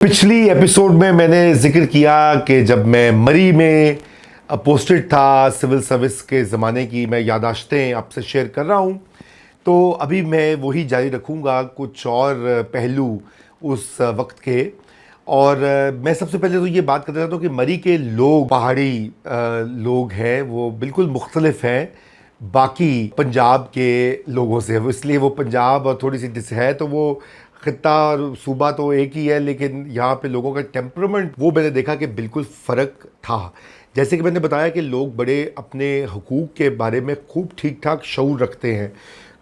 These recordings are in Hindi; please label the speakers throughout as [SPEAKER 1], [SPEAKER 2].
[SPEAKER 1] पिछली एपिसोड में मैंने जिक्र किया कि जब मैं मरी में पोस्टेड था, सिविल सर्विस के ज़माने की मैं यादाश्तें आपसे शेयर कर रहा हूँ। तो अभी मैं वही जारी रखूँगा, कुछ और पहलू उस वक्त के। और मैं सबसे पहले तो ये बात करना चाहता हूँ कि मरी के लोग, पहाड़ी लोग हैं, वो बिल्कुल मुख्तलिफ हैं बाकी पंजाब के लोगों से। इसलिए वो पंजाब और थोड़ी सी डिस है, तो वो खित्ता और सूबा तो एक ही है, लेकिन यहाँ पे लोगों का टेम्परामेंट वो मैंने देखा कि बिल्कुल फ़र्क था। जैसे कि मैंने बताया कि लोग बड़े अपने हुकूक के बारे में खूब ठीक ठाक शऊर रखते हैं,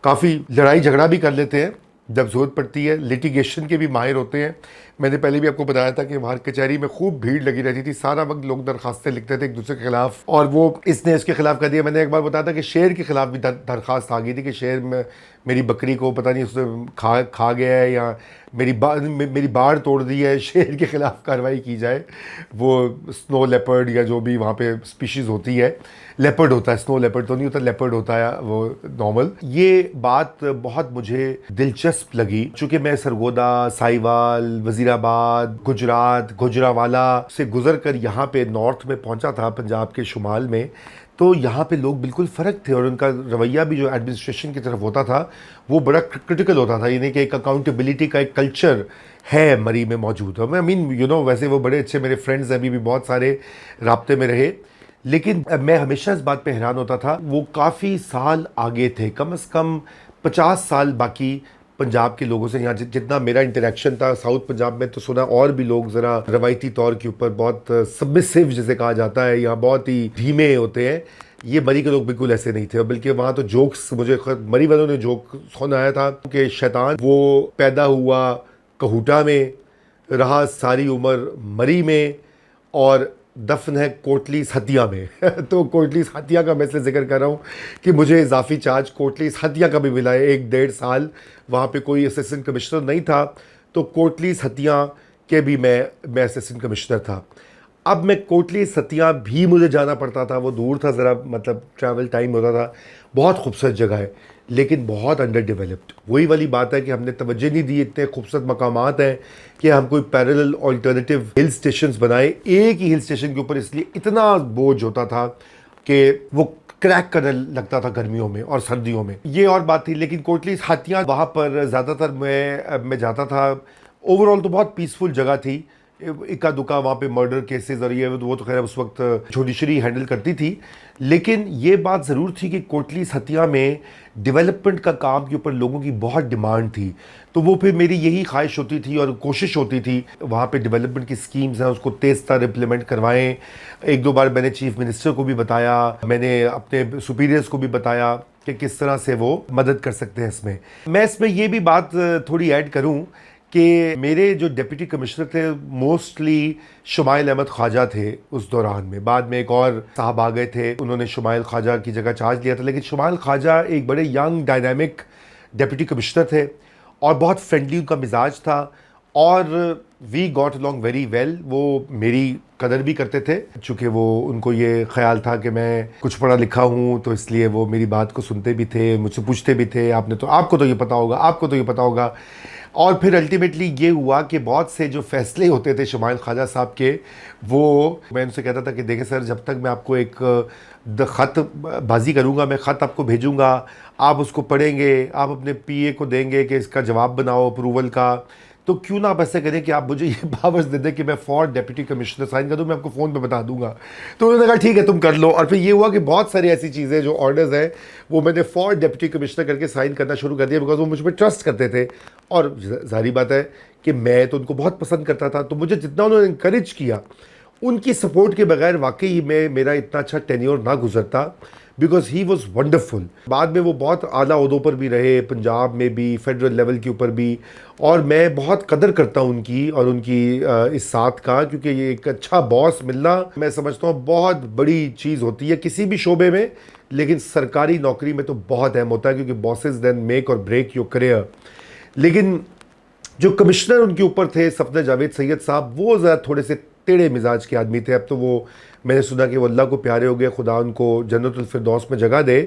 [SPEAKER 1] काफ़ी लड़ाई झगड़ा भी कर लेते हैं जब ज़रूरत पड़ती है, लिटिगेशन के भी माहिर होते हैं। मैंने पहले भी आपको बताया था कि वहाँ कचहरी में खूब भीड़ लगी रहती थी, सारा वक्त लोग दरखास्तें लिखते थे एक दूसरे के खिलाफ, और वो इसने इसके खिलाफ कर दिया। मैंने एक बार बताया था कि शेर के खिलाफ भी दरखास्त आ गई थी कि शेर में मेरी बकरी को पता नहीं उसने खा गया है या मेरी बाड़ तोड़ दी है, शेर के खिलाफ कार्रवाई की जाए। वो स्नो लेपर्ड या जो भी वहाँ पे स्पीशीज़ होती है, लेपर्ड होता है, स्नो लेपर्ड तो नहीं होता, लेपर्ड होता है वो नॉर्मल। ये बात बहुत मुझे दिलचस्प लगी, चूँकि मैं सरगोदा, साहिवाल, वज़ीराबाद, गुजरात, गुजरावाला से गुजर कर यहाँ पे नॉर्थ में पहुँचा था, पंजाब के शुमाल में। तो यहाँ पे लोग बिल्कुल फ़र्क थे और उनका रवैया भी जो एडमिनिस्ट्रेशन की तरफ होता था वो बड़ा क्रिटिकल होता था। यानी कि एक अकाउंटेबिलिटी का एक कल्चर है मरी में मौजूद है। मैं वैसे वो बड़े अच्छे मेरे फ्रेंड्स अभी भी बहुत सारे राब्ते में रहे, लेकिन मैं हमेशा इस बात पे हैरान होता था, वो काफ़ी साल आगे थे, कम से कम 50 साल बाकी पंजाब के लोगों से। यहाँ जितना मेरा इंटरेक्शन था साउथ पंजाब में, तो सुना और भी लोग ज़रा रवायती तौर के ऊपर बहुत सबमिसिव जिसे कहा जाता है, यहाँ बहुत ही धीमे होते हैं। ये मरी के लोग बिल्कुल ऐसे नहीं थे। बल्कि वहाँ तो जोक्स, मुझे मरी वालों ने जोक सुनाया था कि शैतान वो पैदा हुआ कहूटा में, रहा सारी उम्र मरी में, और दफन है कोटलीस हतिया में। तो कोटलीस हतिया का मैं इसलिए जिक्र कर रहा हूँ कि मुझे इजाफी चार्ज कोटलीस हतिया का भी मिला है। 1-1.5 साल वहाँ पे कोई असिस्टेंट कमिश्नर नहीं था, तो कोटलीस हतिया के भी मैं असिस्टेंट कमिश्नर था। अब मैं कोटलीस हतिया भी मुझे जाना पड़ता था, वो दूर था ज़रा, मतलब ट्रैवल टाइम होता था। बहुत खूबसूरत जगह है लेकिन बहुत अंडर डेवलप्ड। वही वाली बात है कि हमने तवज्जो नहीं दी। इतने खूबसूरत मकामात हैं कि हम कोई पैरेलल अल्टरनेटिव हिल स्टेशंस बनाए एक ही हिल स्टेशन के ऊपर, इसलिए इतना बोझ होता था कि वो क्रैक करने लगता था गर्मियों में और सर्दियों में। ये और बात थी। लेकिन कोटलीस हाथियाँ, वहाँ पर ज़्यादातर मैं जाता था। ओवरऑल तो बहुत पीसफुल जगह थी। इक्का दुक्का वहाँ पे मर्डर केसेस और ये वो तो खैर उस वक्त जुडिशरी हैंडल करती थी, लेकिन ये बात ज़रूर थी कि कोटलीस हतिया में डेवलपमेंट का काम के ऊपर लोगों की बहुत डिमांड थी। तो वो फिर मेरी यही ख्वाहिश होती थी और कोशिश होती थी वहाँ पे डेवलपमेंट की स्कीम्स हैं उसको तेज़ तर इम्प्लीमेंट करवाएं। 1-2 बार मैंने चीफ मिनिस्टर को भी बताया, मैंने अपने सुपीरियर्स को भी बताया कि किस तरह से वो मदद कर सकते हैं इसमें। मैं इसमें ये भी बात थोड़ी ऐड करूँ कि मेरे जो डिप्टी कमिश्नर थे मोस्टली शुमाइल अहमद ख्वाजा थे उस दौरान में। बाद में एक और साहब आ गए थे, उन्होंने शुमाइल ख्वाजा की जगह चार्ज लिया था। लेकिन शुमाइल ख्वाजा एक बड़े यंग डायनामिक डिप्टी कमिश्नर थे और बहुत फ्रेंडली उनका मिजाज था, और we got along very well. वो मेरी कदर भी करते थे, चूँकि वो उनको ये ख्याल था कि मैं कुछ पढ़ा लिखा हूँ, तो इसलिए वो मेरी बात को सुनते भी थे, मुझसे पूछते भी थे, आपको तो ये पता होगा, आपको तो ये पता होगा। और फिर अल्टीमेटली ये हुआ कि बहुत से जो फैसले होते थे शुमाइल ख्वाजा साहब के, वो मैं उनसे कहता था कि देखें सर, जब तक मैं आपको एक ख़त बाजी करूँगा, मैं ख़त आपको भेजूँगा, आप उसको पढ़ेंगे, आप अपने पीए को देंगे कि इसका जवाब बनाओ अप्रूवल का, तो क्यों ना आप ऐसे करें कि आप मुझे ये पावर्स दे दें कि मैं फॉर डिप्टी कमिश्नर साइन कर दूँ, मैं आपको फ़ोन पे बता दूंगा। तो उन्होंने कहा ठीक है तुम कर लो। और फिर ये हुआ कि बहुत सारी ऐसी चीज़ें जो ऑर्डर्स हैं वो मैंने फॉर डिप्टी कमिश्नर करके साइन करना शुरू कर दिया, बिकॉज वो मुझ पर ट्रस्ट करते थे। और जाहिर बात है कि मैं तो उनको बहुत पसंद करता था, तो मुझे जितना उन्होंने इंकरेज किया, उनकी सपोर्ट के बगैर वाकई में मेरा इतना अच्छा टेन्योर ना गुजरता, बिकॉज ही वॉज वंडरफुल। बाद में वो बहुत आला ओहदों पर भी रहे, पंजाब में भी, फेडरल लेवल के ऊपर भी, और मैं बहुत कदर करता हूँ उनकी और उनकी इस साथ का, क्योंकि ये एक अच्छा बॉस मिलना मैं समझता हूँ बहुत बड़ी चीज़ होती है किसी भी शोबे में, लेकिन सरकारी नौकरी में तो बहुत अहम होता है, क्योंकि बॉसेस देन मेक और ब्रेक योर करियर। लेकिन जो कमिश्नर उनके ऊपर थे सफदर जावेद सैयद साहब, वो ज़रा थोड़े से टेढ़े मिजाज के आदमी थे। अब तो वो मैंने सुना कि वो अल्लाह को प्यारे हो गए, खुदा उनको जन्नतुल फिरदौस में जगह दे,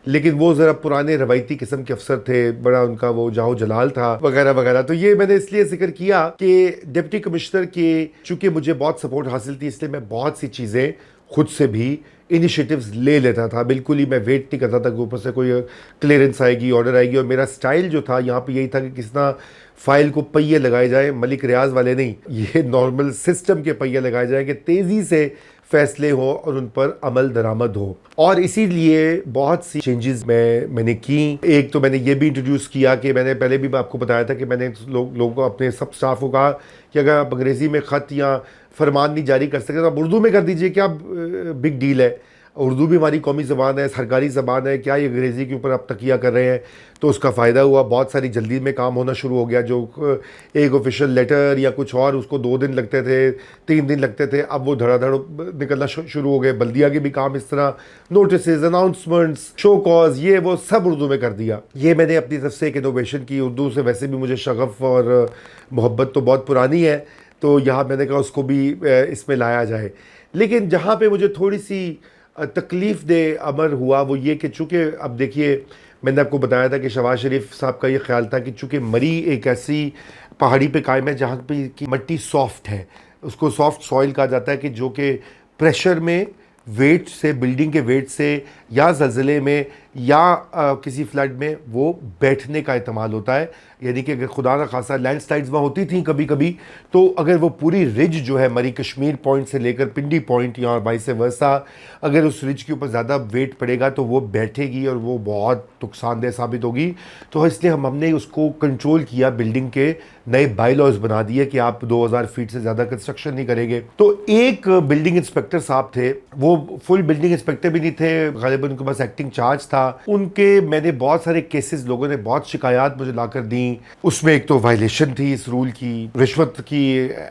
[SPEAKER 1] लेकिन वो ज़रा पुराने रवायती किस्म के अफसर थे, बड़ा उनका वो जाहो जलाल था वगैरह वगैरह। तो ये मैंने इसलिए जिक्र किया कि डिप्टी कमिश्नर के चूँकि मुझे बहुत सपोर्ट हासिल थी, इसलिए मैं बहुत सी चीज़ें खुद से भी इनिशिएटिव्स ले लेता था। बिल्कुल ही मैं वेट नहीं करता था कि ऊपर से कोई क्लियरेंस आएगी, ऑर्डर आएगी। और मेरा स्टाइल जो था यहाँ पे यही था कि किस तरह फाइल को पहिए लगाए जाए, मलिक रियाज वाले नहीं, ये नॉर्मल सिस्टम के पहिए लगाए जाए कि तेज़ी से फैसले हो और उन पर अमल दरामद हो। और इसीलिए बहुत सी चेंजेस मैंने की। एक तो मैंने ये भी इंट्रोड्यूस किया कि मैंने पहले भी आपको बताया था कि मैंने लोगों को, अपने सब स्टाफ को कहा कि अगर आप अंग्रेज़ी में ख़त या फरमान नहीं जारी कर सकते तो आप उर्दू में कर दीजिए, क्या बिग डील है। उर्दू भी हमारी कौमी ज़बान है, सरकारी ज़बान है, क्या ये अंग्रेज़ी के ऊपर आप तकिया कर रहे हैं। तो उसका फ़ायदा हुआ, बहुत सारी जल्दी में काम होना शुरू हो गया। जो एक ऑफिशियल लेटर या कुछ और, उसको 2 दिन लगते थे, 3 दिन लगते थे, अब वो धड़ाधड़ निकलना शुरू हो गए। बल्दिया के भी काम इस तरह, नोटिसेज, अनाउंसमेंट्स, शो कॉज, ये वो सब उर्दू में कर दिया। ये मैंने अपनी तरफ से एक इनोवेशन की। उर्दू से वैसे भी मुझे शगफ़ और मोहब्बत तो बहुत पुरानी है, तो यहाँ मैंने कहा उसको भी इसमें लाया जाए। लेकिन जहाँ पे मुझे थोड़ी सी तकलीफ़ दे अमर हुआ वो ये कि चूँकि अब देखिए, मैंने आपको बताया था कि शहबाज शरीफ साहब का ये ख्याल था कि चूँकि मरी एक ऐसी पहाड़ी पे कायम है जहाँ पे की मिट्टी सॉफ्ट है, उसको सॉफ्ट सॉइल कहा जाता है, कि जो कि प्रेशर में, वेट से, बिल्डिंग के वेट से या ज़लज़ले में या किसी फ्लड में वो बैठने का इस्तेमाल होता है। यानी कि अगर खुदा ना खासा लैंडस्लाइड्स वहाँ होती थी कभी कभी, तो अगर वो पूरी रिज जो है मरी कश्मीर पॉइंट से लेकर पिंडी पॉइंट या वाइस वर्सा, अगर उस रिज के ऊपर ज़्यादा वेट पड़ेगा तो वो बैठेगी और वो बहुत नुकसानदेह साबित होगी। तो इसलिए हमने उसको कंट्रोल किया, बिल्डिंग के नए बाईलॉज बना दिए कि आप 2000 फीट से ज़्यादा कंस्ट्रक्शन नहीं करेंगे। तो एक बिल्डिंग इंस्पेक्टर साहब थे, वो फुल बिल्डिंग इंस्पेक्टर भी नहीं थे, गालिबन उनके पास एक्टिंग चार्ज था। उनके मैंने बहुत सारे केसेस, लोगों ने बहुत शिकायत मुझे लाकर दी। उसमें एक तो वायलेशन थी इस रूल की, रिश्वत की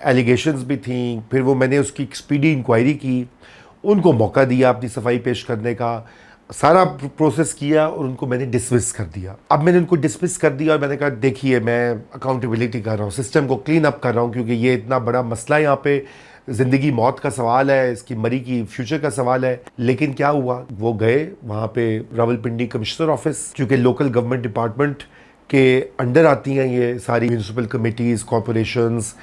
[SPEAKER 1] एलिगेशंस भी थी। फिर वो मैंने उसकी स्पीडी इंक्वायरी की, उनको मौका दिया अपनी सफाई पेश करने का, सारा प्रोसेस किया और उनको मैंने डिसमिस कर दिया। अब मैंने उनको डिसमिस कर दिया और मैंने कहा देखिए, मैं अकाउंटेबिलिटी कर रहा हूँ, सिस्टम को क्लीन अप कर रहा हूँ, क्योंकि ये इतना बड़ा मसला है, यहाँ पे ज़िंदगी मौत का सवाल है, इसकी मरी की फ्यूचर का सवाल है। लेकिन क्या हुआ, वो गए वहाँ पे रावलपिंडी कमिश्नर ऑफिस, क्योंकि लोकल गवर्नमेंट डिपार्टमेंट के अंडर आती हैं ये सारी म्यूनसिपल कमेटीज़, कॉरपोरेशंस।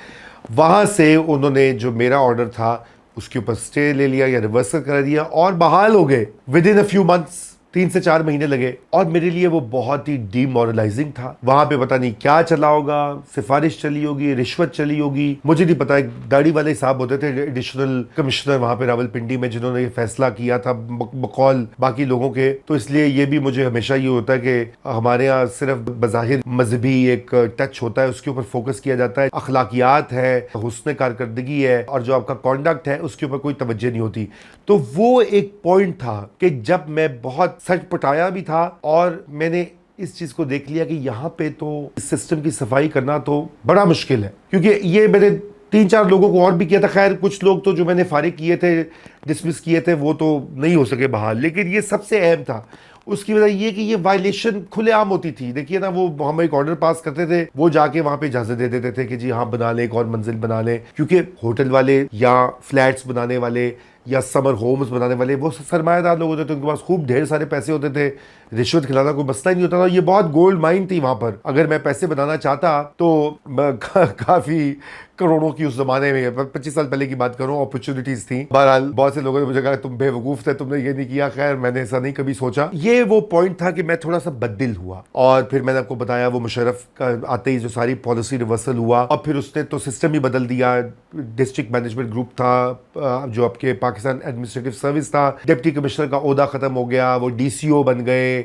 [SPEAKER 1] वहाँ से उन्होंने जो मेरा ऑर्डर था उसके ऊपर स्टे ले लिया या रिवर्सल करा दिया और बहाल हो गए with in a few months. 3 से 4 महीने लगे और मेरे लिए वो बहुत ही डीमोरलाइजिंग था। वहां पे पता नहीं क्या चला होगा, सिफारिश चली होगी, रिश्वत चली होगी, मुझे नहीं पता। एक दाढ़ी वाले साहब होते थे एडिशनल कमिश्नर वहां पे रावलपिंडी में, जिन्होंने ये फैसला किया था बकौल बाकी लोगों के। तो इसलिए ये भी मुझे हमेशा ये होता है कि हमारे यहाँ सिर्फ बज़ाहिर मजहबी एक टच होता है, उसके ऊपर फोकस किया जाता है, अखलाकियात है, हुस्न कारकर्दगी है, और जो आपका कॉन्डक्ट है उसके ऊपर कोई तवज्जो नहीं होती। तो वो एक पॉइंट था कि जब मैं बहुत सच पटाया भी था और मैंने इस चीज को देख लिया कि यहाँ पे तो इस सिस्टम की सफाई करना तो बड़ा मुश्किल है, क्योंकि ये मैंने 3-4 लोगों को और भी किया था। खैर कुछ लोग तो जो मैंने फारिग किए थे, डिसमिस किए थे, वो तो नहीं हो सके बहाल, लेकिन ये सबसे अहम था। उसकी वजह ये कि ये वायलेशन खुलेआम होती थी। देखिए ना, वो हम एक ऑर्डर पास करते थे, वो जाके वहां पे इजाजत दे देते थे कि जी हाँ बना ले, एक और मंजिल बना ले, क्योंकि होटल वाले या फ्लैट्स बनाने वाले या समर होम्स बनाने वाले वो सरमायादार लोग होते थे, उनके पास खूब ढेर सारे पैसे होते थे, रिश्वत खिलाना कोई मसला ही नहीं होता था। ये बहुत गोल्ड माइन थी वहां पर। अगर मैं पैसे बनाना चाहता तो काफी करोड़ों की, उस जमाने में 25 साल पहले की बात करूं, अपॉर्चुनिटीज थी। बहरहाल बहुत से लोगों ने मुझे कहा तुम बेवकूफ थे, तुमने ये नहीं किया। खैर मैंने ऐसा नहीं कभी सोचा। ये वो पॉइंट था कि मैं थोड़ा सा बददिल हुआ। और फिर मैंने आपको बताया वो मुशर्रफ का आते ही जो सारी पॉलिसी रिवर्सल हुआ, और फिर उसने तो सिस्टम ही बदल दिया। डिस्ट्रिक्ट मैनेजमेंट ग्रुप था जो आपके पाकिस्तान एडमिनिस्ट्रेटिव सर्विस था, डिप्टी कमिश्नर का ओहदा खत्म हो गया, वो DCO बन गए।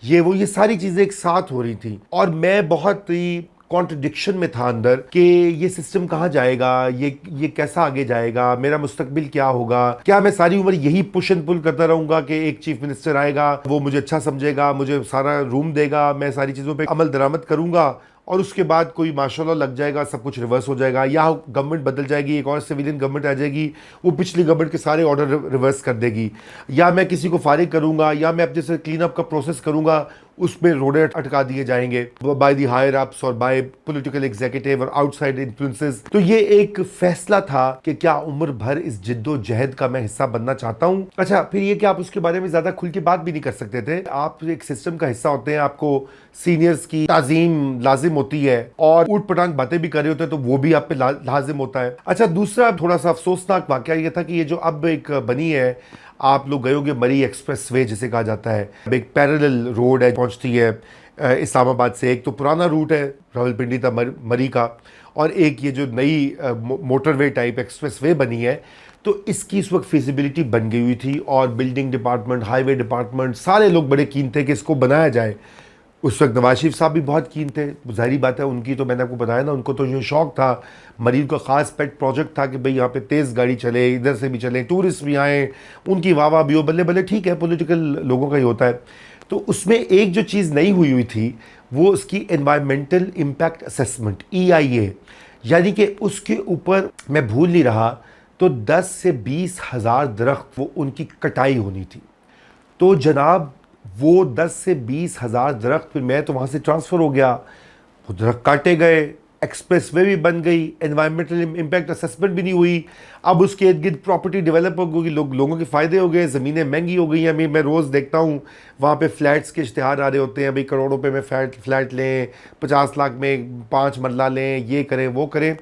[SPEAKER 1] ये सारी चीजें एक साथ हो रही थी और मैं बहुत ही कॉन्ट्रडिक्शन में था अंदर कि ये सिस्टम कहाँ जाएगा, ये कैसा आगे जाएगा, मेरा मुस्तकबिल क्या होगा। क्या मैं सारी उम्र यही पुश एंड पुल करता रहूंगा कि एक चीफ मिनिस्टर आएगा, वो मुझे अच्छा समझेगा, मुझे सारा रूम देगा, मैं सारी चीज़ों पे अमल दरामद करूंगा और उसके बाद कोई माशाल्लाह लग जाएगा, सब कुछ रिवर्स हो जाएगा, या गवर्नमेंट बदल जाएगी, एक और सिविलियन गवर्नमेंट आ जाएगी, वो पिछली गवर्नमेंट के सारे ऑर्डर रिवर्स कर देगी, या मैं किसी को फारिग करूंगा, या मैं अपने से क्लीन अप का प्रोसेस करूंगा, उसमें रोड़े अटका दिए जाएंगे बाय द हायर अप्स और बाय पॉलिटिकल एग्जीक्यूटिव और आउटसाइड इन्फ्लुएंसेस। तो ये एक फैसला था कि क्या उम्र भर इस जिद्दोजहद का मैं हिस्सा बनना चाहता हूं। अच्छा, फिर ये कि आप उसके बारे में ज्यादा खुल के बात भी नहीं कर सकते थे। आप एक सिस्टम का हिस्सा होते हैं, आपको सीनियर्स की ताजीम लाजिम होती है और ऊट पटांग बातें भी कर रहे होते हैं तो वो भी आप पे लाजिम होता है। अच्छा, दूसरा थोड़ा सा अफसोसनाक वाकया ये था कि ये जो अब एक बनी है, आप लोग गए होंगे मरी एक्सप्रेस वे जिसे कहा जाता है, एक पैरेलल रोड है पहुंचती है इस्लामाबाद से। एक तो पुराना रूट है रावलपिंडी था मरी का, और एक ये जो नई मोटरवे टाइप एक्सप्रेस वे बनी है। तो इसकी इस वक्त फिजिबिलिटी बन गई हुई थी और बिल्डिंग डिपार्टमेंट, हाईवे डिपार्टमेंट, सारे लोग बड़े कीन थे कि इसको बनाया जाए। उस वक्त नवाज शरीफ साहब भी बहुत कीन थे, ज़ाहिर बात है उनकी, तो मैंने आपको बताया ना, उनको तो जो शौक था, मरीज का ख़ास पेट प्रोजेक्ट था कि भाई यहाँ पे तेज़ गाड़ी चले, इधर से भी चले, टूरिस्ट भी आए, उनकी वाह वाह भी हो, बल्ले बल्ले, ठीक है, पॉलिटिकल लोगों का ही होता है। तो उसमें एक जो चीज़ नहीं हुई थी वो उसकी एनवायरमेंटल इम्पैक्ट असेसमेंट, EIA, यानी कि उसके ऊपर मैं भूल नहीं रहा तो 10 से 20 हज़ार दरख्त वो उनकी कटाई होनी थी। तो जनाब वो 10 से 20 हज़ार दरख्त, फिर मैं तो वहाँ से ट्रांसफ़र हो गया, वो दरख्त काटे गए, एक्सप्रेस वे भी बन गई, एनवायरमेंटल इम्पैक्ट असेसमेंट भी नहीं हुई। अब उसके इर्द गिर्द प्रॉपर्टी डेवलप हो गई, लोगों के फ़ायदे हो गए, ज़मीनें महंगी हो गई हैं। मैं रोज़ देखता हूँ वहाँ पे फ्लैट्स के इश्तिहार आ रहे होते हैं, भाई करोड़ों रुपए में फ्लैट लें, 50 लाख में 5 मरला लें, ये करें वो करें,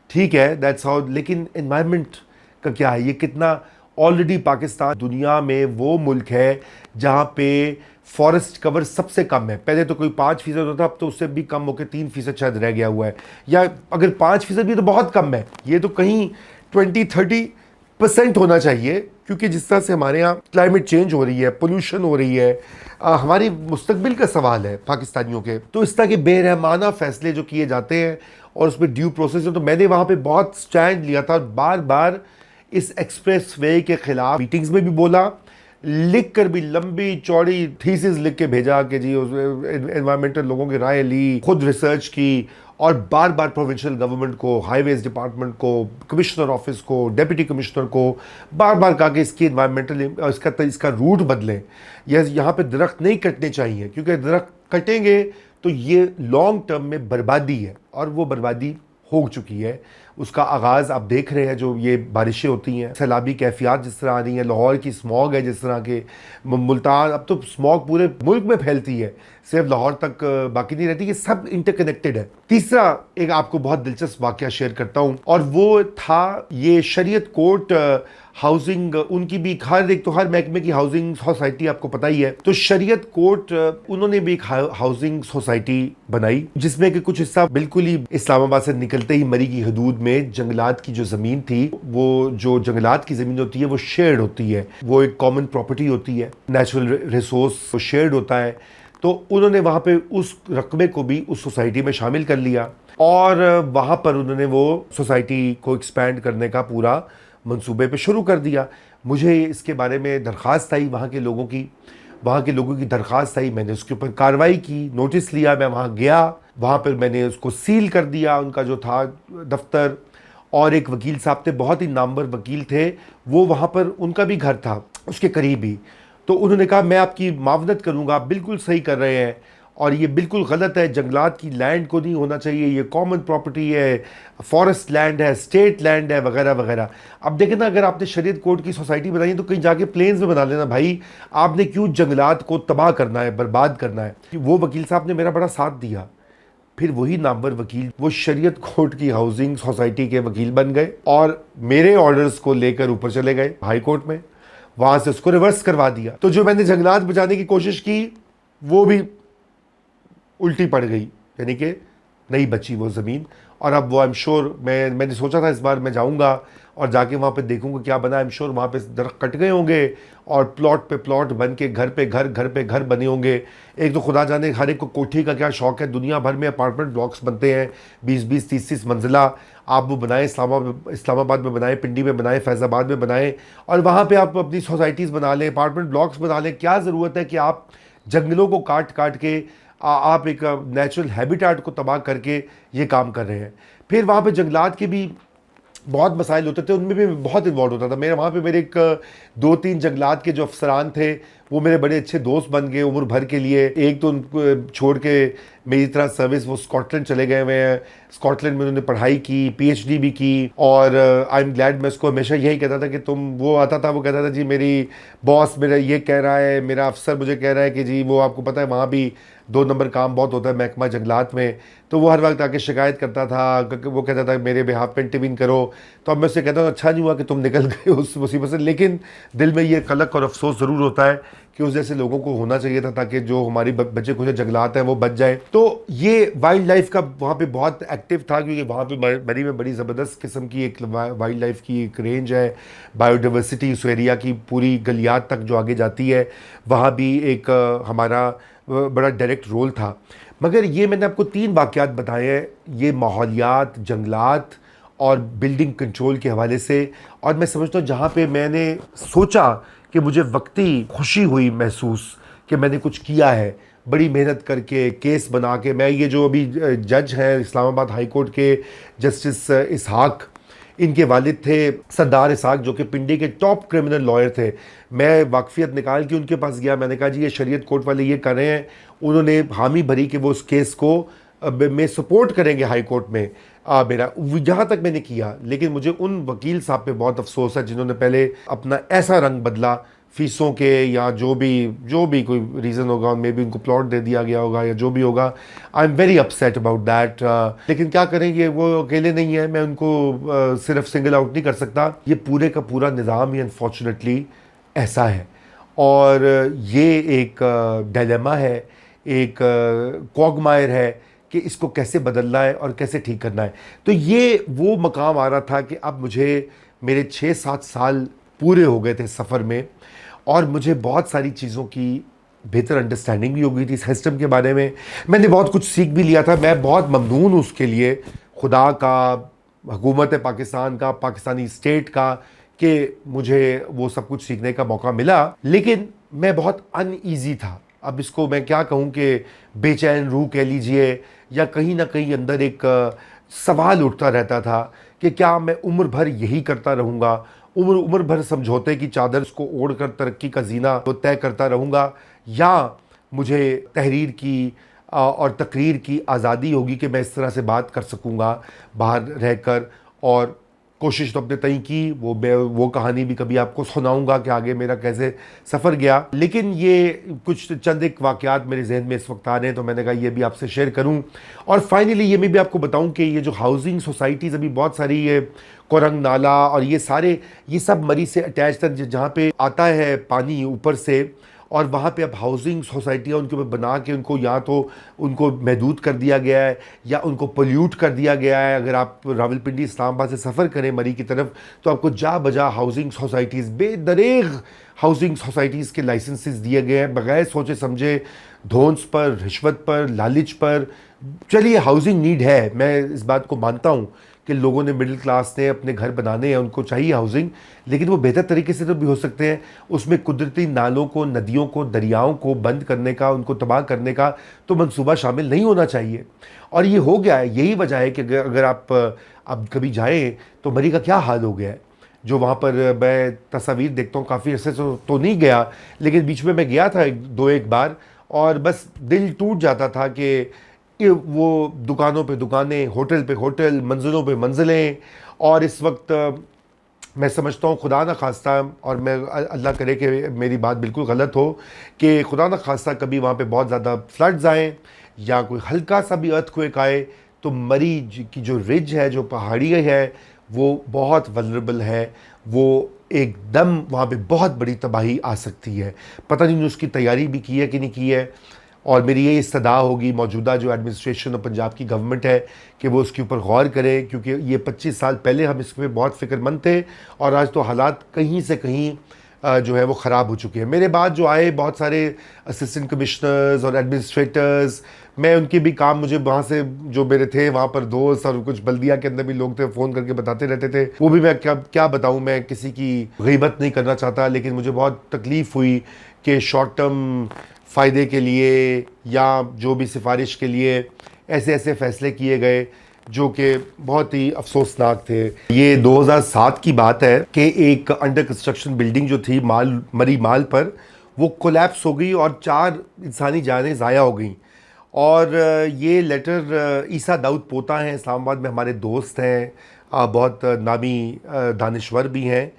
[SPEAKER 1] ठीक है, दैट्स हाउ। लेकिन एनवायरनमेंट का क्या है? ये कितना, ऑलरेडी पाकिस्तान दुनिया में वो मुल्क है जहाँ पे फॉरेस्ट कवर सबसे कम है। पहले तो कोई 5% होता था, अब तो उससे भी कम होकर 3% शायद रह गया हुआ है, या अगर 5% भी तो बहुत कम है। ये तो कहीं 20-30% होना चाहिए, क्योंकि जिस तरह से हमारे यहाँ क्लाइमेट चेंज हो रही है, पोल्यूशन हो रही है, हमारी मुस्तकबिल का सवाल है पाकिस्तानियों के। तो इस तरह के बेरहमाना फैसले जो किए जाते हैं और उसमें ड्यू प्रोसेस है, तो मैंने वहाँ पे बहुत स्टैंड लिया था, बार बार इस एक्सप्रेस वे के खिलाफ मीटिंग्स में भी बोला, लिख कर भी लंबी चौड़ी थीसिस लिख के भेजा कि जी एनवायरमेंटल लोगों की राय ली, खुद रिसर्च की, और बार बार प्रोविंशियल गवर्नमेंट को, हाईवेज डिपार्टमेंट को, कमिश्नर ऑफिस को, डेप्यूटी कमिश्नर को बार बार कहा कि इसकी एनवायरमेंटल इसका रूट बदलें, यहाँ पे दरख्त नहीं कटने चाहिए, क्योंकि दरख्त कटेंगे तो ये लॉन्ग टर्म में बर्बादी है, और वो बर्बादी हो चुकी है। उसका आगाज़ आप देख रहे हैं, जो ये बारिशें होती हैं, सैलाबी कैफियत जिस तरह आ रही हैं, लाहौर की स्मॉग है जिस तरह के, मुल्तान, अब तो स्मॉग पूरे मुल्क में फैलती है, सिर्फ लाहौर तक बाकी नहीं रहती, ये सब इंटरकनेक्टेड है। तीसरा एक आपको बहुत दिलचस्प वाकया शेयर करता हूँ, और वो था ये शरीयत कोर्ट हाउसिंग, उनकी भी हर महकमे की हाउसिंग सोसाइटी आपको पता ही है। तो शरीयत कोर्ट उन्होंने भी एक हाउसिंग सोसाइटी बनाई, जिसमें कि कुछ हिस्सा बिल्कुल ही इस्लामाबाद से निकलते ही मरी की हदूद में जंगलात की जो ज़मीन थी, वो जो जंगलात की ज़मीन होती है वो शेयर्ड होती है, वो एक कॉमन प्रॉपर्टी होती है, नेचुरल रिसोर्स शेयर्ड होता है। तो उन्होंने वहाँ पे उस रकबे को भी उस सोसाइटी में शामिल कर लिया, और वहाँ पर उन्होंने वो सोसाइटी को एक्सपैंड करने का पूरा मंसूबे पे शुरू कर दिया। मुझे इसके बारे में दरख्वास्त आई, वहाँ के लोगों की दरख्वास्त आई, मैंने उसके ऊपर कार्रवाई की, नोटिस लिया, मैं वहाँ गया, वहाँ पर मैंने उसको सील कर दिया, उनका जो था दफ्तर, और एक वकील साहब थे, बहुत ही नामवर वकील थे, वो वहाँ पर उनका भी घर था उसके करीब ही। तो उन्होंने कहा मैं आपकी मावनत करूँगा, आप बिल्कुल सही कर रहे हैं, और ये बिल्कुल गलत है, जंगलात की लैंड को नहीं होना चाहिए, ये कॉमन प्रॉपर्टी है, फॉरेस्ट लैंड है, स्टेट लैंड है, वगैरह वगैरह। अब देखें ना, अगर आपने शरीयत कोर्ट की सोसाइटी बनाई है तो कहीं जाके प्लेन्स में बना लेना भाई, आपने क्यों जंगलात को तबाह करना है, बर्बाद करना है। वो वकील साहब ने मेरा बड़ा साथ दिया, फिर वही नामवर वकील वो शरीयत कोर्ट की हाउसिंग सोसाइटी के वकील बन गए, और मेरे ऑर्डर्स को लेकर ऊपर चले गए हाई कोर्ट में, वहाँ से उसको रिवर्स करवा दिया। तो जो मैंने जंगलात बचाने की कोशिश की वो भी उल्टी पड़ गई, यानी कि नहीं बची वो ज़मीन। और अब वो आई एम श्योर, मैंने सोचा था इस बार मैं जाऊंगा और जाके वहाँ पे देखूंगा क्या बना। आई एम श्योर वहाँ पे दरख्त कट गए होंगे और प्लॉट पे प्लॉट बन के घर पे घर बने होंगे। एक तो खुदा जाने हर एक को कोठी का क्या शौक़ है, दुनिया भर में अपार्टमेंट ब्लॉक्स बनते हैं 20-20, 30-30 मंजिला। आप वो बनाएं, इस्लामाबाद में बनाएं, पिंडी में बनाएं, फैज़ाबाद में बनाएं, और वहाँ पे आप अपनी सोसाइटीज़ बना लें, अपार्टमेंट ब्लॉक्स बना लें। क्या ज़रूरत है कि आप जंगलों को काट के आप एक नेचुरल हैबिटेट को तबाह करके ये काम कर रहे हैं। फिर वहाँ पे जंगलात के भी बहुत मसाइल होते थे, उनमें भी बहुत इन्वॉल्व होता था। मेरे वहाँ पे मेरे एक 2-3 जंगलात के जो अफसरान थे वो मेरे बड़े अच्छे दोस्त बन गए उम्र भर के लिए। एक तो उनको छोड़ के मेरी तरह सर्विस वो स्कॉटलैंड चले गए हुए हैं। स्कॉटलैंड में उन्होंने पढ़ाई की, पीएचडी भी की। और आई एम ग्लैड, मैं उसको हमेशा यही कहता था कि तुम, वो आता था वो कहता था जी मेरी बॉस मेरा ये कह रहा है, मेरा अफसर मुझे कह रहा है कि जी वो आपको पता है वहाँ भी 2 नंबर काम बहुत होता है महकमा जंगलात में। तो वो हर वक्त आके शिकायत करता था, वो कहता था मेरे बिहाफ पे इंटरवीन करो। तो अब मैं उससे कहता हूँ अच्छा नहीं हुआ कि तुम निकल गए उस मुसीबत से, लेकिन दिल में ये कलक और अफसोस ज़रूर होता है कि उस जैसे लोगों को होना चाहिए था ताकि जो हमारी बच्चे कुछ जंगलात हैं वो बच जाए। तो ये वाइल्ड लाइफ का वहाँ पे बहुत एक्टिव था, क्योंकि वहाँ पे मरी में बड़ी ज़बरदस्त किस्म की एक वाइल्ड लाइफ की एक रेंज है, बायोडाइवर्सिटी उस एरिया की पूरी गलियात तक जो आगे जाती है, वहाँ भी एक हमारा बड़ा डायरेक्ट रोल था। मगर ये मैंने आपको 3 वाक़यात बताए हैं, ये माहौलियात, जंगलात और बिल्डिंग कंट्रोल के हवाले से। और मैं समझता हूँ जहाँ पे मैंने सोचा कि मुझे वक्ती खुशी हुई महसूस कि मैंने कुछ किया है, बड़ी मेहनत करके केस बना के। मैं ये जो अभी जज हैं इस्लामाबाद हाई कोर्ट के जस्टिस इसहाक, इनके वालिद थे सरदार इसहाक जो कि पिंडी के टॉप क्रिमिनल लॉयर थे। मैं वाकफियत निकाल के उनके पास गया, मैंने कहा जी ये शरीयत कोर्ट वाले ये कर रहे हैं। उन्होंने हामी भरी कि वो उस केस को में सपोर्ट करेंगे हाई कोर्ट में मेरा, जहाँ तक मैंने किया। लेकिन मुझे उन वकील साहब पे बहुत अफसोस है जिन्होंने पहले अपना ऐसा रंग बदला फीसों के, या जो भी कोई रीज़न होगा, मे बी उनको प्लॉट दे दिया गया होगा या जो भी होगा। I am very upset about that. लेकिन क्या करेंगे, वो अकेले नहीं है, मैं उनको सिर्फ सिंगल आउट नहीं कर सकता। ये पूरे का पूरा निज़ाम ही अनफॉर्चुनेटली ऐसा है, और ये एक डायलेमा है, एक क्वागमायर है कि इसको कैसे बदलना है और कैसे ठीक करना है। तो ये वो मकाम आ रहा था कि अब मुझे मेरे 6-7 साल पूरे हो गए थे सफ़र में, और मुझे बहुत सारी चीज़ों की बेहतर अंडरस्टैंडिंग भी हो गई थी इस सिस्टम के बारे में। मैंने बहुत कुछ सीख भी लिया था। मैं बहुत ममनून हूँ उसके लिए, खुदा का, हुकूमत पाकिस्तान का, पाकिस्तानी स्टेट का, कि मुझे वो सब कुछ सीखने का मौका मिला। लेकिन मैं बहुत अनईज़ी था। अब इसको मैं क्या कहूँ कि बेचैन रूह कह लीजिए, या कहीं ना कहीं अंदर एक सवाल उठता रहता था कि क्या मैं उम्र भर यही करता रहूँगा, उम्र भर समझौते की चादर को ओढ़कर तरक्की का जीना तो तय करता रहूँगा, या मुझे तहरीर की और तकरीर की आज़ादी होगी कि मैं इस तरह से बात कर सकूँगा बाहर रहकर। और कोशिश तो अपने तय की, वो कहानी भी कभी आपको सुनाऊंगा कि आगे मेरा कैसे सफ़र गया। लेकिन ये कुछ चंद एक वाक़यात मेरे जहन में इस वक्त आ रहे हैं, तो मैंने कहा ये भी आपसे शेयर करूं। और फाइनली ये मैं भी आपको बताऊं कि ये जो हाउसिंग सोसाइटीज़ अभी बहुत सारी, ये कोरंग नाला और ये सब मरी से अटैच था, जहाँ पे आता है पानी ऊपर से, और वहाँ पे अब हाउसिंग सोसाइटियाँ उनके ऊपर बना के उनको या तो उनको महदूद कर दिया गया है या उनको पोल्यूट कर दिया गया है। अगर आप रावलपिंडी इस्लामाबाद से सफ़र करें मरी की तरफ, तो आपको जा बजा हाउसिंग सोसाइटीज़, बेदरेग हाउसिंग सोसाइटीज़ के लाइसेंसेस दिए गए हैं बग़ैर सोचे समझे, धौंस पर, रिश्वत पर, लालच पर। चलिए हाउसिंग नीड है, मैं इस बात को मानता हूँ कि लोगों ने, मिडिल क्लास ने अपने घर बनाने हैं, उनको चाहिए हाउसिंग, लेकिन वो बेहतर तरीके से तो भी हो सकते हैं। उसमें कुदरती नालों को, नदियों को, दरियाओं को बंद करने का, उनको तबाह करने का तो मंसूबा शामिल नहीं होना चाहिए। और ये हो गया है। यही वजह है कि अगर आप अब कभी जाएँ तो मरी का क्या हाल हो गया है। जो वहाँ पर मैं तस्वीर देखता हूँ, काफ़ी अर्से से तो नहीं गया, लेकिन बीच में मैं गया था एक बार, और बस दिल टूट जाता था कि वो दुकानों पे दुकानें, होटल पे होटल, मंजिलों पे मंजिलें। और इस वक्त मैं समझता हूँ खुदा न खास्ता, और मैं अल्लाह करे कि मेरी बात बिल्कुल गलत हो, कि खुदा न खास्ता कभी वहाँ पे बहुत ज़्यादा फ्लड्स आएँ या कोई हल्का सा भी अर्थक्वेक आए, तो मरी की जो रिज है, जो पहाड़ी है, वो बहुत वल्नरेबल है। वो एकदम वहाँ पे बहुत बड़ी तबाही आ सकती है। पता नहीं उसकी तैयारी भी की है कि नहीं की है। और मेरी ये इस्तदा होगी मौजूदा जो एडमिनिस्ट्रेशन और पंजाब की गवर्नमेंट है कि वो उसके ऊपर गौर करे, क्योंकि ये 25 साल पहले हम इस पर बहुत फ़िक्रमंद थे, और आज तो हालात कहीं से कहीं जो है वो ख़राब हो चुके हैं। मेरे बाद जो आए बहुत सारे असिस्टेंट कमिश्नर्स और एडमिनिस्ट्रेटर्स, मैं उनके भी काम, मुझे वहाँ से जो मेरे थे वहाँ पर दोस्त और कुछ बल्दिया के अंदर भी लोग थे, फ़ोन करके बताते रहते थे। वो भी मैं क्या बताऊँ, मैं किसी की गीबत नहीं करना चाहता, लेकिन मुझे बहुत तकलीफ़ हुई कि शॉर्ट टर्म फ़ायदे के लिए या जो भी सिफारिश के लिए ऐसे फ़ैसले किए गए जो कि बहुत ही अफसोसनाक थे। ये 2007 की बात है कि एक अंडर कंस्ट्रक्शन बिल्डिंग जो थी मरी माल पर, वो कोलैप्स हो गई और 4 इंसानी जानें ज़ाया हो गई। और ये लेटर ईसा दाऊद पोता हैं, इस्लामाबाद में हमारे दोस्त हैं, बहुत नामी दानिश्वर भी हैं।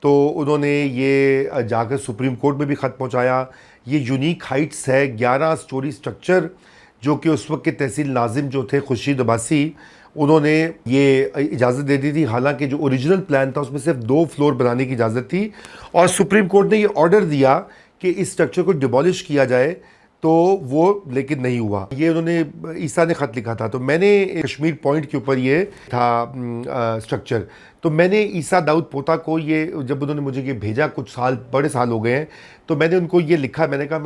[SPEAKER 1] तो उन्होंने ये जाकर सुप्रीम कोर्ट में भी ख़त पहुंचाया। ये यूनिक हाइट्स है, 11 स्टोरी स्ट्रक्चर, जो कि उस वक्त के तहसील नाजिम जो थे खुर्शीद अब्बासी, उन्होंने ये इजाज़त दे दी थी। हालांकि जो ओरिजिनल प्लान था उसमें सिर्फ 2 फ्लोर बनाने की इजाज़त थी, और सुप्रीम कोर्ट ने ये ऑर्डर दिया कि इस स्ट्रक्चर को डिमोलिश किया जाए, तो वो लेकिन नहीं हुआ। ये उन्होंने ईसा ने ख़त लिखा था। तो मैंने कश्मीर पॉइंट के ऊपर ये था स्ट्रक्चर, तो मैंने ईसा दाऊद पोता को ये, जब उन्होंने मुझे ये भेजा, कुछ साल, बड़े साल हो गए हैं, तो मैंने उनको ये लिखा। मैंने कहा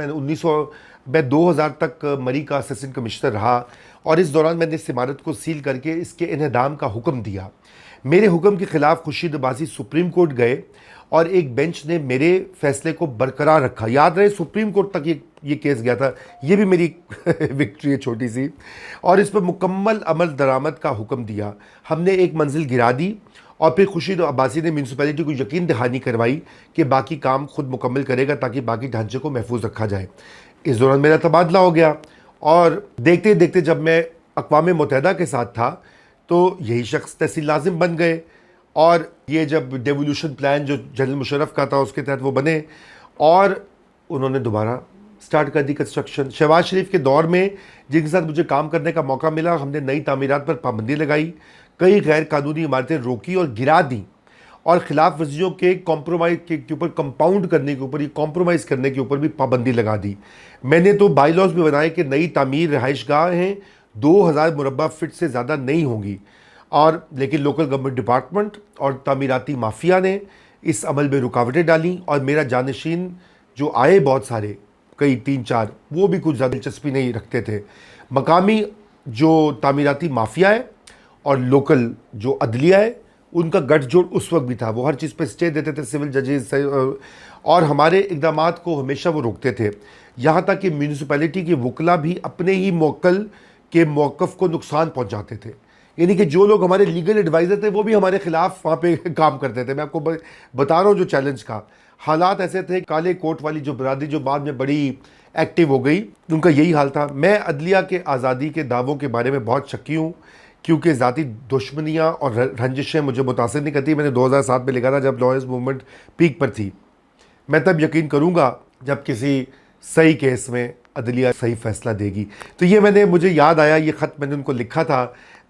[SPEAKER 1] मैं 2000 तक मरी का असिस्टेंट कमिश्नर रहा, और इस दौरान मैंने इस इमारत को सील करके इसके इन्हदाम का हुक्म दिया। मेरे हुक्म के ख़िलाफ़ खुर्शीद अब्बासी सुप्रीम कोर्ट गए, और एक बेंच ने मेरे फैसले को बरकरार रखा। याद रहे, सुप्रीम कोर्ट तक ये केस गया था। ये भी मेरी विक्ट्री है छोटी सी। और इस पर मुकम्मल अमल दरामद का हुक्म दिया। हमने एक मंजिल गिरा दी, और फिर खुर्शीद अब्बासी ने म्यूनसिपैलिटी को यकीन दहानी करवाई कि बाकी काम खुद मुकम्मल करेगा, ताकि बाकी ढांचे को महफूज रखा जाए। इस दौरान मेरा तबादला हो गया, और देखते देखते जब मैं अक़वाम मुत्तहिदा के साथ था, तो यही शख्स तहसील नाज़िम बन गए। और ये जब डेवोल्यूशन प्लान जो जनरल मुशर्रफ का था, उसके तहत वो बने, और उन्होंने दोबारा स्टार्ट कर दी कंस्ट्रक्शन। शहबाज शरीफ के दौर में जिनके साथ मुझे काम करने का मौका मिला, हमने नई तामीरात पर पाबंदी लगाई, कई गैर कानूनी इमारतें रोकी और गिरा दी, और ख़िलाफ़ वर्जियों के कॉम्प्रोमाइज़ के ऊपर, कंपाउंड करने के ऊपर, ये कॉम्प्रोमाइज़ करने के ऊपर भी पाबंदी लगा दी। मैंने तो बाई लॉज भी बनाए कि नई तामीर रहाइशगाह हैं 2000 मुरबा फिट से ज़्यादा नहीं होंगी, और लेकिन लोकल गवर्नमेंट डिपार्टमेंट और तामीराती माफिया ने इस अमल में रुकावटें डाली, और मेरा जानशीन जो आए बहुत सारे, कई 3-4, वो भी कुछ ज़्यादा दिलचस्पी नहीं रखते थे। मकामी जो तामीराती माफिया है और लोकल जो अदलिया है, उनका गठजोड़ उस वक्त भी था। वो हर चीज़ पे स्टे देते थे, सिविल जजेस, और हमारे इक़दामात को हमेशा वो रोकते थे। यहाँ तक कि म्यूनसिपैलिटी के वकला भी अपने ही मोक्कल के मौक़िफ़ को नुकसान पहुँचाते थे। यानी कि जो लोग हमारे लीगल एडवाइज़र थे, वो भी हमारे ख़िलाफ़ वहाँ पे काम करते थे। मैं आपको बता रहा हूँ जो चैलेंज का हालात ऐसे थे। काले कोट वाली जो बरादरी जो बाद में बड़ी एक्टिव हो गई, उनका यही हाल था। मैं अदलिया के आज़ादी के दावों के बारे में बहुत शक्की हूँ, क्योंकि ज़ाती दुश्मनियाँ और रंजिशें मुझे मुतासिर नहीं करती। मैंने 2007 में लिखा था, जब लॉयर्स मूवमेंट पीक पर थी। मैं तब यकीन करूँगा जब किसी सही केस में अदलिया सही फ़ैसला देगी। तो ये मुझे याद आया, ये ख़त मैंने उनको लिखा था,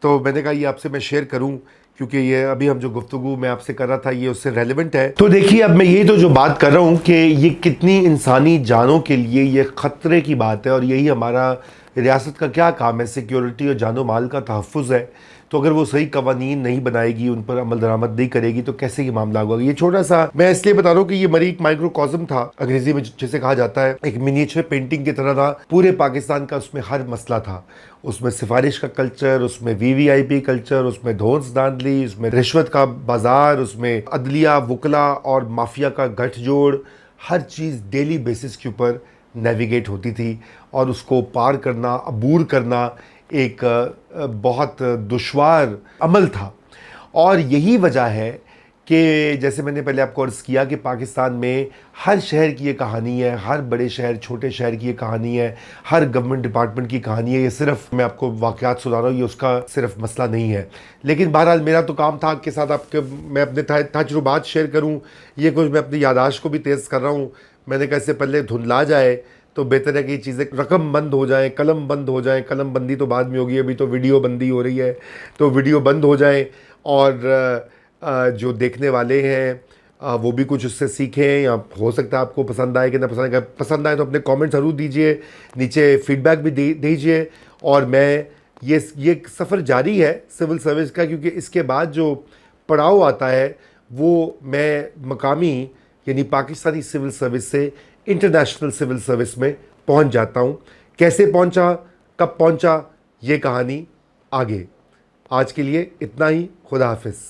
[SPEAKER 1] तो मैंने कहा ये आपसे मैं शेयर करूं, क्योंकि ये अभी हम जो गुफ्तगू मैं आपसे कर रहा था, ये उससे रेलेवेंट है। तो देखिए, अब मैं ये तो जो बात कर रहा हूँ कि ये कितनी इंसानी जानों के लिए ये ख़तरे की बात है, और यही हमारा रियासत का क्या काम है, सिक्योरिटी और जानो माल का तहफ़्फ़ुज़ है। तो अगर वो सही कवानीन नहीं बनाएगी, उन पर अमल दरामद नहीं करेगी, तो कैसे ये मामला होगा। ये छोटा सा मैं इसलिए बता रहा हूँ कि ये मरी एक माइक्रोकॉज़म था, अंग्रेजी में जिसे कहा जाता है, एक मिनिएचर पेंटिंग की तरह था। पूरे पाकिस्तान का उसमें हर मसला था। उसमें सिफारिश का कल्चर, उसमें वीवीआईपी कल्चर, उसमें धौंस धांधली, उसमें रिश्वत का बाजार, उसमें अदलिया, वकला और माफिया का गठजोड़, हर चीज़ डेली बेसिस के ऊपर नेविगेट होती थी, और उसको पार करना, अबूर करना एक बहुत दुश्वार अमल था। और यही वजह है कि जैसे मैंने पहले आपको अर्ज़ किया कि पाकिस्तान में हर शहर की ये कहानी है, हर बड़े शहर, छोटे शहर की ये कहानी है, हर गवर्नमेंट डिपार्टमेंट की कहानी है। ये सिर्फ मैं आपको वाक़यात सुना रहा हूँ, ये उसका सिर्फ मसला नहीं है। लेकिन बहरहाल मेरा तो काम था आपके साथ मैं अपने तजुर्बात शेयर करूँ। ये कुछ मैं अपनी यादाश्त को भी तेज़ कर रहा हूँ। मैंने कहा इससे पहले धुंधला जाए तो बेहतर है कि चीज़ें रकम बंद हो जाए, कलम बंद हो जाए। कलम बंदी तो बाद में होगी, अभी तो वीडियो बंदी हो रही है, तो वीडियो बंद हो जाए, और जो देखने वाले हैं वो भी कुछ उससे सीखें, या हो सकता है आपको पसंद आए कि ना पसंद आए। पसंद आए तो अपने कमेंट ज़रूर दीजिए, नीचे फीडबैक भी दीजिए। और मैं ये सफ़र जारी है सिविल सर्विस का, क्योंकि इसके बाद जो पड़ाव आता है वो मैं मकामी यानी पाकिस्तानी सिविल सर्विस से इंटरनेशनल सिविल सर्विस में पहुंच जाता हूं। कैसे पहुंचा, कब पहुंचा, ये कहानी आगे। आज के लिए इतना ही। खुदा हाफिज़।